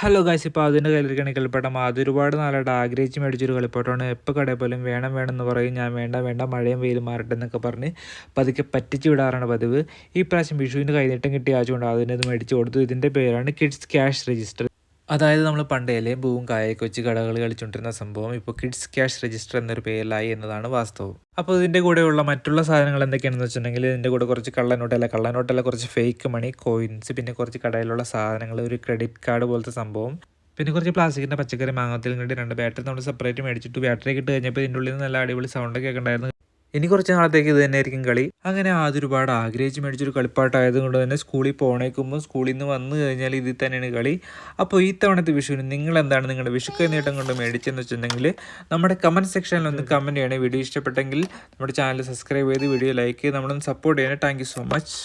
Hello guys, ഇപ്പോൾ അതിൻ്റെ കയ്യിലിരിക്കുകയാണ് കളിപ്പാട്ടം. ഒരുപാട് നാളായിട്ട് ആഗ്രഹിച്ച് മേടിച്ചൊരു കളിപ്പാട്ടമാണ്. എപ്പോൾ കടയിൽ പോലും വേണം എന്ന് പറയും. ഞാൻ വേണ്ട വേണ്ട മഴയും വെയിലും മാറട്ടെ എന്നൊക്കെ പറഞ്ഞ് പതുക്കെ പറ്റിച്ച് വിടാറാണ് പതിവ്. ഈ പ്രാവശ്യം വിഷുവിന് കൈനീട്ടം കിട്ടിയ ആച്ചുകൊണ്ട് അതിനത് മേടിച്ച് കൊടുത്തു. ഇതിൻ്റെ പേരാണ് കിഡ്സ് ക്യാഷ് രജിസ്റ്റർ. അതായത് നമ്മൾ പണ്ട് ഇലയും പൂവും കായൊക്കെ വെച്ച് കടകൾ കളിച്ചുകൊണ്ടിരുന്ന സംഭവം ഇപ്പോൾ കിഡ്സ് ക്യാഷ് രജിസ്റ്റർ എന്നൊരു പേരിലായി എന്നതാണ് വാസ്തവം. അപ്പോൾ ഇതിൻ്റെ കൂടെയുള്ള മറ്റുള്ള സാധനങ്ങൾ എന്തൊക്കെയാണെന്ന് വെച്ചിട്ടുണ്ടെങ്കിൽ ഇതിൻ്റെ കൂടെ കുറച്ച് കള്ളനോട്ടല്ല കുറച്ച് ഫേക്ക് മണി, കോയിൻസ്, പിന്നെ കുറച്ച് കടയിലുള്ള സാധനങ്ങൾ, ഒരു ക്രെഡിറ്റ് കാർഡ് പോലത്തെ സംഭവം, പിന്നെ കുറച്ച് പ്ലാസ്റ്റിക്കിൻ്റെ പച്ചക്കറി മാങ്ങത്തിൽ കണ്ടി 2 ബാറ്ററി നമ്മൾ സെപ്പറേറ്റ് മേടിച്ചിട്ട് ബാറ്ററി ഇട്ട് കഴിഞ്ഞപ്പോൾ ഇതിൻ്റെ ഉള്ളിൽ നിന്ന് നല്ല അടിപൊളി സൗണ്ടൊക്കെ ഉണ്ടായിരുന്നു. ഇനി കുറച്ച് നാളത്തേക്ക് ഇത് തന്നെയായിരിക്കും കളി. അങ്ങനെ ഒരുപാട് ആഗ്രഹിച്ച് മേടിച്ചൊരു കളിപ്പാട്ടമായതുകൊണ്ട് തന്നെ സ്കൂളിൽ പോണേക്കുമ്പോൾ സ്കൂളിൽ നിന്ന് വന്നു കഴിഞ്ഞാൽ ഇതിൽ തന്നെയാണ് കളി. അപ്പോൾ ഈ തവണത്തെ വിഷുവിന് നിങ്ങളെന്താണ് നിങ്ങളുടെ വിഷു കൈനീട്ടം കൊണ്ട് മേടിച്ചെന്ന് വെച്ചിട്ടുണ്ടെങ്കിൽ നമ്മുടെ കമൻറ്റ് സെക്ഷനിൽ ഒന്ന് കമൻറ്റ് ചെയ്യണേ. വീഡിയോ ഇഷ്ടപ്പെട്ടെങ്കിൽ നമ്മുടെ ചാനൽ സബ്സ്ക്രൈബ് ചെയ്ത് വീഡിയോ ലൈക്ക് ചെയ്ത് നമ്മളൊന്ന് സപ്പോർട്ട് ചെയ്യണേ. Thank you so much.